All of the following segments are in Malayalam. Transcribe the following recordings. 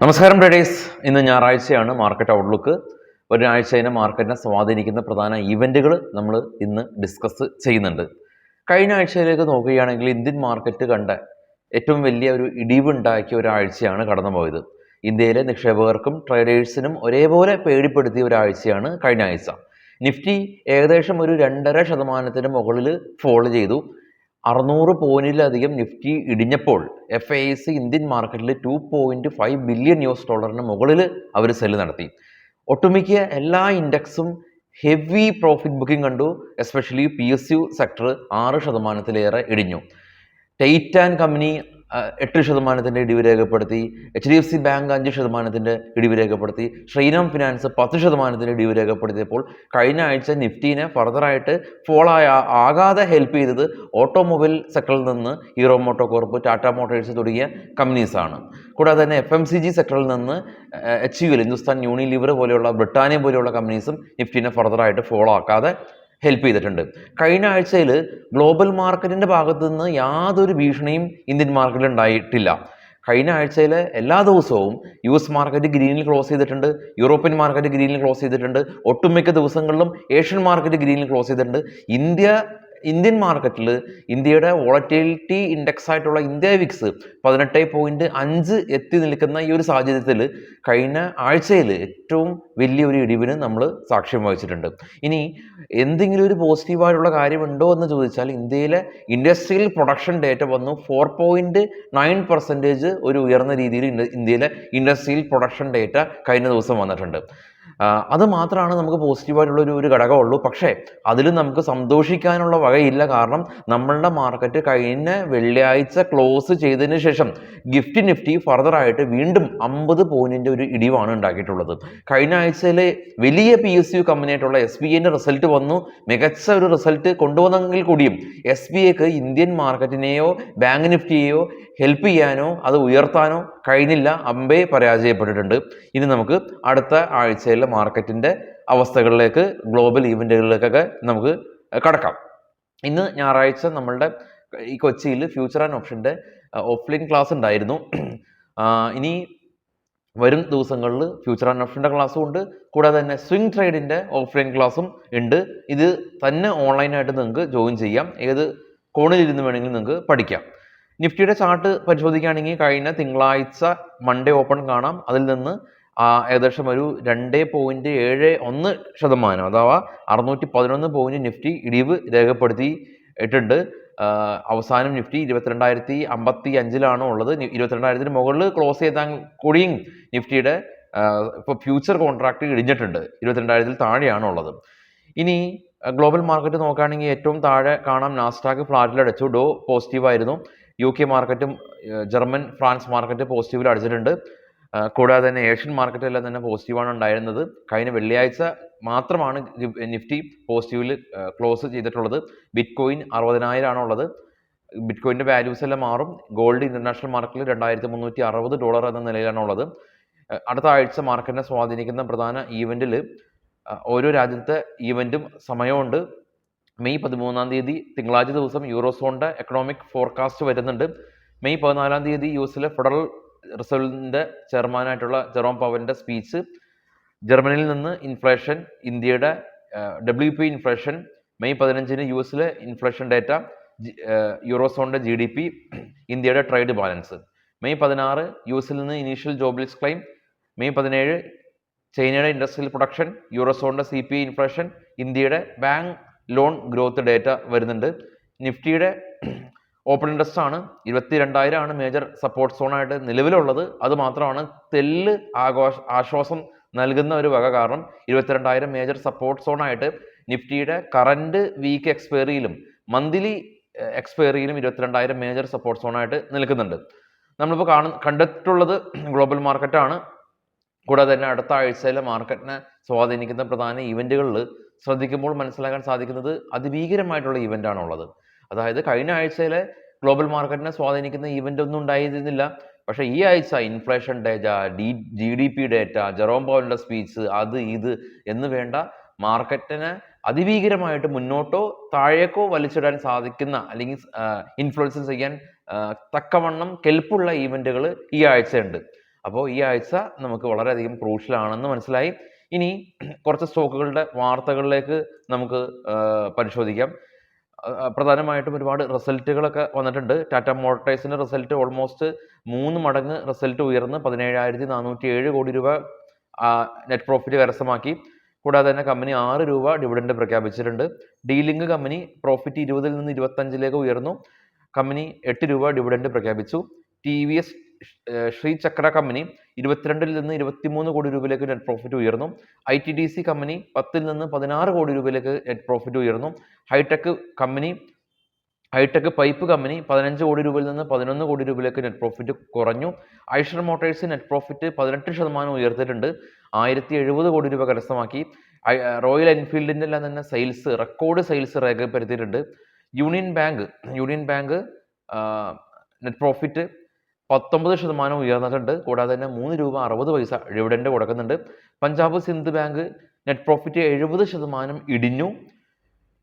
നമസ്കാരം ട്രേഡേഴ്സ്. ഇന്ന് ഞായറാഴ്ചയാണ്. മാർക്കറ്റ് ഔട്ട്ലുക്ക് ഒരാഴ്ചയിലെ മാർക്കറ്റിനെ സ്വാധീനിക്കുന്ന പ്രധാന ഈവൻറ്റുകൾ നമ്മൾ ഇന്ന് ഡിസ്കസ് ചെയ്യുന്നുണ്ട്. കഴിഞ്ഞ ആഴ്ചയിലേക്ക് നോക്കുകയാണെങ്കിൽ ഇന്ത്യൻ മാർക്കറ്റ് കണ്ട ഏറ്റവും വലിയ ഒരു ഇടിവുണ്ടാക്കിയ ഒരാഴ്ചയാണ് കടന്നുപോയത്. ഇന്ത്യയിലെ നിക്ഷേപകർക്കും ട്രേഡേഴ്സിനും ഒരേപോലെ പേടിപ്പെടുത്തിയ ഒരാഴ്ചയാണ് കഴിഞ്ഞ ആഴ്ച. നിഫ്റ്റി ഏകദേശം ഒരു 2.5% മുകളിൽ ഫോൾ ചെയ്തു. 600 പോയിന്റിലധികം നിഫ്റ്റി ഇടിഞ്ഞപ്പോൾ FIS ഇന്ത്യൻ മാർക്കറ്റിൽ $2.5 ബില്യൺ മുകളിൽ അവർ സെല്ല് നടത്തി. ഒട്ടുമിക്ക എല്ലാ ഇൻഡെക്സും ഹെവി പ്രോഫിറ്റ് ബുക്കിംഗ് കണ്ടു. എസ്പെഷ്യലി PSU സെക്ടർ 6% ഇടിഞ്ഞു. ടൈറ്റാൻ കമ്പനി 8% ഇടിവ് രേഖപ്പെടുത്തി. HDFC ബാങ്ക് 5% ഇടിവ് രേഖപ്പെടുത്തി. ശ്രീറാം ഫിനാൻസ് 10% ഇടിവ് രേഖപ്പെടുത്തിയപ്പോൾ കഴിഞ്ഞ ആഴ്ച നിഫ്റ്റീനെ ഫർദറായിട്ട് ആകാതെ ഹെൽപ്പ് ചെയ്തത് ഓട്ടോമൊബൈൽ സെക്ടറിൽ നിന്ന് ഹീറോ മോട്ടോ കോർപ്പ്, ടാറ്റ മോട്ടോഴ്സ് തുടങ്ങിയ കമ്പനീസാണ്. കൂടാതെ തന്നെ FMCG സെക്ടറിൽ നിന്ന് HUL, ഹിന്ദുസ്ഥാൻ യൂണിലിവർ പോലെയുള്ള, ബ്രിട്ടാനിയ പോലെയുള്ള കമ്പനീസും നിഫ്റ്റീനെ ഫർദറായിട്ട് ആക്കാതെ ഹെൽപ്പ് ചെയ്തിട്ടുണ്ട്. കഴിഞ്ഞ ആഴ്ചയിൽ ഗ്ലോബൽ മാർക്കറ്റിൻ്റെ ഭാഗത്തു നിന്ന് യാതൊരു ഭീഷണിയും ഇന്ത്യൻ മാർക്കറ്റിൽ ഉണ്ടായിട്ടില്ല. കഴിഞ്ഞ ആഴ്ചയിൽ എല്ലാ ദിവസവും US മാർക്കറ്റ് ഗ്രീനിൽ ക്ലോസ് ചെയ്തിട്ടുണ്ട്, യൂറോപ്യൻ മാർക്കറ്റ് ഗ്രീനിൽ ക്ലോസ് ചെയ്തിട്ടുണ്ട്, ഒട്ടുമിക്ക ദിവസങ്ങളിലും ഏഷ്യൻ മാർക്കറ്റ് ഗ്രീനിൽ ക്ലോസ് ചെയ്തിട്ടുണ്ട്. ഇന്ത്യൻ മാർക്കറ്റിൽ ഇന്ത്യയുടെ വോളറ്റിലിറ്റി ഇൻഡെക്സ് ആയിട്ടുള്ള ഇന്ത്യ വിക്സ് 18.5 എത്തി നിൽക്കുന്ന ഈ ഒരു സാഹചര്യത്തിൽ കഴിഞ്ഞ ആഴ്ചയിൽ ഏറ്റവും വലിയൊരു ഇടിവിന് നമ്മൾ സാക്ഷ്യം വഹിച്ചിട്ടുണ്ട്. ഇനി എന്തെങ്കിലും ഒരു പോസിറ്റീവായിട്ടുള്ള കാര്യമുണ്ടോ എന്ന് ചോദിച്ചാൽ ഇന്ത്യയിലെ ഇൻഡസ്ട്രിയൽ പ്രൊഡക്ഷൻ ഡേറ്റ വന്നു. 4.9% ഒരു ഉയർന്ന രീതിയിൽ ഇന്ത്യയിലെ ഇൻഡസ്ട്രിയൽ പ്രൊഡക്ഷൻ ഡേറ്റ കഴിഞ്ഞ ദിവസം വന്നിട്ടുണ്ട്. അത് മാത്രമാണ് നമുക്ക് പോസിറ്റീവായിട്ടുള്ള ഒരു ഘടകമുള്ളൂ. പക്ഷേ അതിൽ നമുക്ക് സന്തോഷിക്കാനുള്ള വകയില്ല. കാരണം നമ്മളുടെ മാർക്കറ്റ് കഴിഞ്ഞ വെള്ളിയാഴ്ച ക്ലോസ് ചെയ്തതിന് ശേഷം നിഫ്റ്റി ഫർദറായിട്ട് വീണ്ടും 50 പോയിന്റിൻ്റെ ഒരു ഇടിവാണ് ഉണ്ടാക്കിയിട്ടുള്ളത്. കഴിഞ്ഞ ആഴ്ചയിലെ വലിയ PSU കമ്പനിയായിട്ടുള്ള SBIന്റെ റിസൾട്ട് വന്നു. മികച്ച ഒരു റിസൾട്ട് കൊണ്ടുവന്നെങ്കിൽ കൂടിയും SBIക്ക് ഇന്ത്യൻ മാർക്കറ്റിനെയോ ബാങ്ക് നിഫ്റ്റിയെയോ ഹെൽപ്പ് ചെയ്യാനോ അത് ഉയർത്താനോ കഴിഞ്ഞില്ല. അമ്പേ പരാജയപ്പെട്ടിട്ടുണ്ട്. ഇനി നമുക്ക് അടുത്ത ആഴ്ചയിലെ മാർക്കറ്റിൻ്റെ അവസ്ഥകളിലേക്ക്, ഗ്ലോബൽ ഈവൻറ്റുകളിലേക്കൊക്കെ നമുക്ക് കടക്കാം. ഇന്ന് ഞായറാഴ്ച നമ്മളുടെ ഈ കൊച്ചിയിൽ ഫ്യൂച്ചർ ആൻഡ് ഓപ്ഷൻ്റെ ഓഫ്ലൈൻ ക്ലാസ് ഉണ്ടായിരുന്നു. ഇനി വരും ദിവസങ്ങളിൽ ഫ്യൂച്ചർ ആൻഡ് ഓപ്ഷൻ്റെ ക്ലാസ്സും ഉണ്ട്. കൂടാതെ തന്നെ സ്വിംഗ് ട്രേഡിൻ്റെ ഓഫ്ലൈൻ ക്ലാസ്സും ഉണ്ട്. ഇത് തന്നെ ഓൺലൈനായിട്ട് നിങ്ങൾക്ക് ജോയിൻ ചെയ്യാം. ഏത് കോണിലിരുന്ന് വേണമെങ്കിലും നിങ്ങൾക്ക് പഠിക്കാം. നിഫ്റ്റിയുടെ ചാർട്ട് പരിശോധിക്കുകയാണെങ്കിൽ കഴിഞ്ഞ തിങ്കളാഴ്ച മൺഡേ ഓപ്പൺ കാണാം. അതിൽ നിന്ന് ഏകദേശം ഒരു 2.71% അഥവാ 611 പോയിന്റ് നിഫ്റ്റി ഇടിവ് രേഖപ്പെടുത്തിയിട്ടുണ്ട്. അവസാനം നിഫ്റ്റി 22,055 ഉള്ളത്. 22,000 മുകളിൽ ക്ലോസ് ചെയ്താൽ കൂടിയും നിഫ്റ്റിയുടെ ഇപ്പോൾ ഫ്യൂച്ചർ കോൺട്രാക്ട് ഇടിഞ്ഞിട്ടുണ്ട്. 22,000 താഴെയാണ് ഉള്ളത്. ഇനി ഗ്ലോബൽ മാർക്കറ്റ് നോക്കുകയാണെങ്കിൽ ഏറ്റവും താഴെ കാണാം നാസ്ഡാക്ക് ഫ്ലാറ്റിലടച്ചു. ഡോ പോസിറ്റീവായിരുന്നു. UK മാർക്കറ്റും ജർമ്മൻ, ഫ്രാൻസ് മാർക്കറ്റ് പോസിറ്റീവിൽ അടിച്ചിട്ടുണ്ട്. കൂടാതെ തന്നെ ഏഷ്യൻ മാർക്കറ്റ് എല്ലാം തന്നെ പോസിറ്റീവാണ് ഉണ്ടായിരുന്നത്. കഴിഞ്ഞ വെള്ളിയാഴ്ച മാത്രമാണ് നിഫ്റ്റി പോസിറ്റീവിൽ ക്ലോസ് ചെയ്തിട്ടുള്ളത്. ബിറ്റ് കോയിൻ 60,000 ഉള്ളത്. ബിറ്റ് കോയിൻ്റെ വാല്യൂസ് എല്ലാം മാറും. ഗോൾഡ് ഇന്റർനാഷണൽ മാർക്കറ്റിൽ $2,360 എന്ന നിലയിലാണ് ഉള്ളത്. അടുത്ത ആഴ്ച മാർക്കറ്റിനെ സ്വാധീനിക്കുന്ന പ്രധാന ഈവൻറ്റിൽ ഓരോ രാജ്യത്തെ ഈവൻറ്റും സമയമുണ്ട്. മെയ് 13 തിങ്കളാഴ്ച ദിവസം യൂറോസോണിൻ്റെ എക്കണോമിക് ഫോർകാസ്റ്റ് വരുന്നുണ്ട്. മെയ് 14 US ഫെഡറൽ റിസർവിൻ്റെ ചെയർമാനായിട്ടുള്ള ജെറോം പവലിൻ്റെ സ്പീച്ച്. ജർമ്മനിയിൽ നിന്ന് ഇൻഫ്ലേഷൻ, ഇന്ത്യയുടെ WP inflation. May 15 US inflation data, യൂറോസോണിൻ്റെ GDP, ഇന്ത്യയുടെ ട്രേഡ് ബാലൻസ്. മെയ് 16 US നിന്ന് ഇനീഷ്യൽ ജോബ്ലെസ് ക്ലെയിം. മെയ് 17 ചൈനയുടെ ഇൻഡസ്ട്രിയൽ പ്രൊഡക്ഷൻ, യൂറോസോണിൻ്റെ CPI ഇൻഫ്ലേഷൻ, ഇന്ത്യയുടെ ബാങ്ക് ലോൺ ഗ്രോത്ത് ഡേറ്റ വരുന്നുണ്ട്. നിഫ്റ്റിയുടെ ഓപ്പൺ ഇൻട്രസ്റ്റ് ആണ് 22,000 മേജർ സപ്പോർട്ട് സോണായിട്ട് നിലവിലുള്ളത്. അത് മാത്രമാണ് ആശ്വാസം നൽകുന്ന ഒരു വക. കാരണം 22,000 മേജർ സപ്പോർട്ട് സോണായിട്ട് നിഫ്റ്റിയുടെ കറണ്ട് വീക്ക് എക്സ്പയറിയിലും മന്ത്ലി എക്സ്പയറിയിലും 22,000 മേജർ സപ്പോർട്ട് സോണായിട്ട് നിൽക്കുന്നുണ്ട്. നമ്മളിപ്പോൾ കണ്ടിട്ടുള്ളത് ഗ്ലോബൽ മാർക്കറ്റാണ്. കൂടാതെ തന്നെ അടുത്ത ആഴ്ചയിലെ മാർക്കറ്റിനെ സ്വാധീനിക്കുന്ന പ്രധാന ഈവൻറ്റുകളിൽ ശ്രദ്ധിക്കുമ്പോൾ മനസ്സിലാക്കാൻ സാധിക്കുന്നത് അതിഭീകരമായിട്ടുള്ള ഈവൻ്റാണ് ഉള്ളത്. അതായത് കഴിഞ്ഞ ആഴ്ചയിലെ ഗ്ലോബൽ മാർക്കറ്റിനെ സ്വാധീനിക്കുന്ന ഈവൻ്റ് ഒന്നും ഉണ്ടായിരുന്നില്ല. പക്ഷേ ഈ ആഴ്ച inflation data, GDP data, Jerome പവലിൻ്റെ സ്പീച്ച്, അത് ഇത് എന്ന് വേണ്ട മാർക്കറ്റിനെ അതിഭീകരമായിട്ട് മുന്നോട്ടോ താഴേക്കോ വലിച്ചിടാൻ സാധിക്കുന്ന അല്ലെങ്കിൽ ഇൻഫ്ലുവൻസ് ചെയ്യാൻ തക്കവണ്ണം കെൽപ്പുള്ള ഈവൻറ്റുകൾ ഈ ആഴ്ചയുണ്ട്. അപ്പോൾ ഈ ആഴ്ച നമുക്ക് വളരെയധികം ക്രൂഷ്യലാണെന്ന് മനസ്സിലായി. ഇനി കുറച്ച് സ്റ്റോക്കുകളുടെ വാർത്തകളിലേക്ക് നമുക്ക് പരിശോധിക്കാം. പ്രധാനമായിട്ടും ഒരുപാട് റിസൾട്ടുകളൊക്കെ വന്നിട്ടുണ്ട്. ടാറ്റ മോട്ടോഴ്സിൻ്റെ റിസൾട്ട് ഓൾമോസ്റ്റ് 3 മടങ്ങ് റിസൾട്ട് ഉയർന്ന് 17,407 കോടി രൂപ നെറ്റ് പ്രോഫിറ്റ് കരസ്ഥമാക്കി. കൂടാതെ തന്നെ കമ്പനി 6 രൂപ ഡിവിഡൻഡ് പ്രഖ്യാപിച്ചിട്ടുണ്ട്. ഡീലിംഗ് കമ്പനി പ്രോഫിറ്റ് 20-ൽ നിന്ന് 25-ലേക്ക് ഉയർന്നു. കമ്പനി 8 രൂപ ഡിവിഡൻഡ് പ്രഖ്യാപിച്ചു. TVS ശ്രീചക്ര കമ്പനി 22-ൽ നിന്ന് 23 കോടി രൂപയിലേക്ക് നെറ്റ് പ്രോഫിറ്റ് ഉയർന്നു. ITDC കമ്പനി 10-ൽ നിന്ന് 16 കോടി രൂപയിലേക്ക് നെറ്റ് പ്രോഫിറ്റ് ഉയർന്നു. ഹൈടെക് പൈപ്പ് കമ്പനി 15 കോടി രൂപയിൽ നിന്ന് 11 കോടി രൂപയിലേക്ക് നെറ്റ് പ്രോഫിറ്റ് കുറഞ്ഞു. ഐഷർ മോട്ടോഴ്സ് നെറ്റ് പ്രോഫിറ്റ് 18% ഉയർത്തിയിട്ടുണ്ട്. 1070 കോടി രൂപ കരസ്ഥമാക്കി. റോയൽ എൻഫീൽഡിൻ്റെ എല്ലാം തന്നെ റെക്കോർഡ് സെയിൽസ് രേഖപ്പെടുത്തിയിട്ടുണ്ട്. യൂണിയൻ ബാങ്ക് നെറ്റ് പ്രോഫിറ്റ് 19% ഉയർന്നിട്ടുണ്ട്. കൂടാതെ തന്നെ 3 രൂപ 60 പൈസ ഡിവിഡൻഡ് കൊടുക്കുന്നുണ്ട്. Punjab Sindh bank net profit 70% ഇടിഞ്ഞു.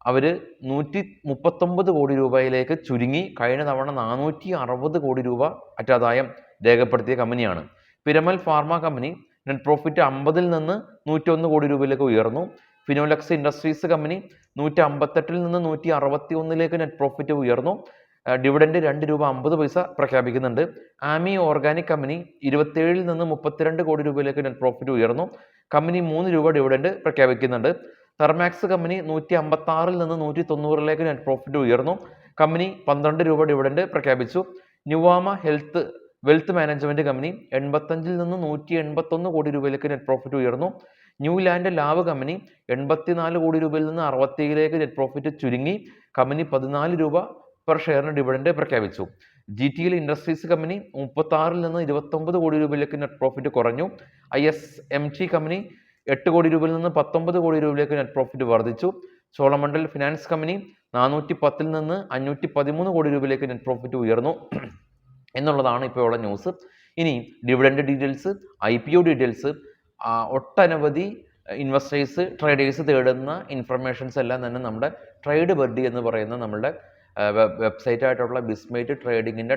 അവർ 139 കോടി രൂപയിലേക്ക് ചുരുങ്ങി. കഴിഞ്ഞ തവണ 460 കോടി രൂപ അറ്റാദായം രേഖപ്പെടുത്തിയ കമ്പനിയാണ്. Piramal pharma company net profit 50-ൽ നിന്ന് 101 കോടി രൂപയിലേക്ക് ഉയർന്നു. ഫിനോലെക്സ് ഇൻഡസ്ട്രീസ് കമ്പനി 158-ൽ നിന്ന് 161-ലേക്ക് നെറ്റ് പ്രോഫിറ്റ് ഉയർന്നു. ഡിവിഡൻഡ് 2 രൂപ 50 പൈസ പ്രഖ്യാപിക്കുന്നുണ്ട്. ആമി ഓർഗാനിക് കമ്പനി 27-ൽ നിന്ന് 32 കോടി രൂപയിലേക്ക് നെറ്റ് പ്രോഫിറ്റ് ഉയർന്നു. കമ്പനി 3 രൂപ ഡിവിഡൻഡ് പ്രഖ്യാപിക്കുന്നുണ്ട്. തെർമാക്സ് കമ്പനി 156-ൽ നിന്ന് 190-ലേക്ക് നെറ്റ് പ്രോഫിറ്റ് ഉയർന്നു. കമ്പനി 12 രൂപ ഡിവിഡൻഡ് പ്രഖ്യാപിച്ചു. ന്യൂവാമ വെൽത്ത് മാനേജ്മെന്റ് കമ്പനി 85-ൽ നിന്ന് 181 കോടി രൂപയിലേക്ക് നെറ്റ് പ്രോഫിറ്റ് ഉയർന്നു. ന്യൂലാൻഡ് ലാബ് കമ്പനി 84 കോടി രൂപയിൽ നിന്ന് 67-ലേക്ക് നെറ്റ് പ്രോഫിറ്റ് ചുരുങ്ങി. കമ്പനി 14 രൂപ പെർ ഷെയറിന് ഡിവിഡൻഡ് പ്രഖ്യാപിച്ചു. GTL ഇൻഡസ്ട്രീസ് കമ്പനി 36-ൽ നിന്ന് 29 കോടി രൂപയിലേക്ക് നെറ്റ് പ്രോഫിറ്റ് കുറഞ്ഞു. ISMT കമ്പനി 8 കോടി രൂപയിൽ നിന്ന് 19 കോടി രൂപയിലേക്ക് നെറ്റ് പ്രോഫിറ്റ് വർദ്ധിച്ചു. ചോളമണ്ഡൽ ഫിനാൻസ് കമ്പനി 410-ൽ നിന്ന് 513 കോടി രൂപയിലേക്ക് നെറ്റ് പ്രോഫിറ്റ് ഉയർന്നു എന്നുള്ളതാണ് ഇപ്പോഴുള്ള ന്യൂസ്. ഇനി ഡിവിഡൻഡ് ഡീറ്റെയിൽസ്, IPO ഡീറ്റെയിൽസ്, ഒട്ടനവധി ഇൻവെസ്റ്റേഴ്സ് ട്രേഡേഴ്സ് തേടുന്ന ഇൻഫർമേഷൻസ് എല്ലാം തന്നെ നമ്മുടെ ട്രേഡ് ബഡ്ഡി എന്ന് പറയുന്ന നമ്മുടെ വെബ്സൈറ്റ് ആയിട്ടുള്ള ബിസ്മേറ്റ് ട്രേഡിങ്ങിൻ്റെ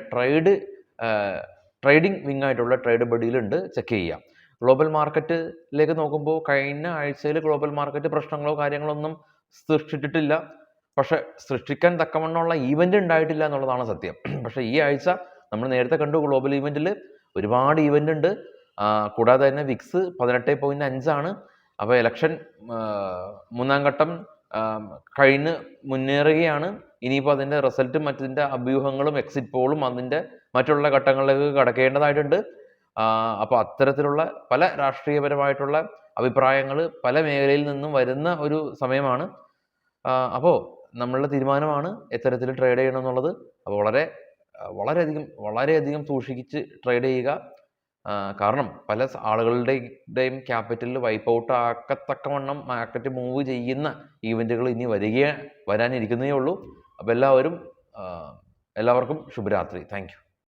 ട്രേഡിംഗ് വിങ് ആയിട്ടുള്ള ട്രേഡ് ബഡ്ഡിയിലുണ്ട്. ചെക്ക് ചെയ്യാം. ഗ്ലോബൽ മാർക്കറ്റിലേക്ക് നോക്കുമ്പോൾ കഴിഞ്ഞ ആഴ്ചയിൽ ഗ്ലോബൽ മാർക്കറ്റ് പ്രശ്നങ്ങളോ കാര്യങ്ങളോ ഒന്നും സൃഷ്ടിച്ചിട്ടില്ല. പക്ഷെ സൃഷ്ടിക്കാൻ തക്കവണ്ണമുള്ള ഈവൻ്റ് ഉണ്ടായിട്ടില്ല എന്നുള്ളതാണ് സത്യം. പക്ഷേ ഈ ആഴ്ച നമ്മൾ നേരത്തെ കണ്ടു ഗ്ലോബൽ ഈവൻറ്റിൽ ഒരുപാട് ഈവൻ്റ് ഉണ്ട്. കൂടാതെ തന്നെ വിക്സ് 18.5 ആണ്. അപ്പോൾ ഇലക്ഷൻ 3ാം ഘട്ടം കഴിഞ്ഞ് മുന്നേറുകയാണ്. ഇനിയിപ്പോൾ അതിൻ്റെ റിസൾട്ടും മറ്റിൻ്റെ അഭ്യൂഹങ്ങളും എക്സിറ്റ് പോളും അതിൻ്റെ മറ്റുള്ള ഘട്ടങ്ങളിലേക്ക് കടക്കേണ്ടതായിട്ടുണ്ട്. അപ്പോൾ അത്തരത്തിലുള്ള പല രാഷ്ട്രീയപരമായിട്ടുള്ള അഭിപ്രായങ്ങൾ പല മേഖലയിൽ നിന്നും വരുന്ന ഒരു സമയമാണ്. അപ്പോൾ നമ്മളുടെ തീരുമാനമാണ് എത്തരത്തിൽ ട്രേഡ് ചെയ്യണം എന്നുള്ളത്. അപ്പോൾ വളരെയധികം സൂക്ഷിച്ച് ട്രേഡ് ചെയ്യുക. കാരണം പല ആളുകളുടെയും ക്യാപിറ്റലിൽ വൈപ്പ് ഔട്ട് ആക്കത്തക്കവണ്ണം മാർക്കറ്റ് മൂവ് ചെയ്യുന്ന ഈവൻറ്റുകൾ ഇനി വരാനിരിക്കുന്നതേ ഉള്ളൂ. അപ്പോൾ എല്ലാവർക്കും ശുഭരാത്രി. Thank you.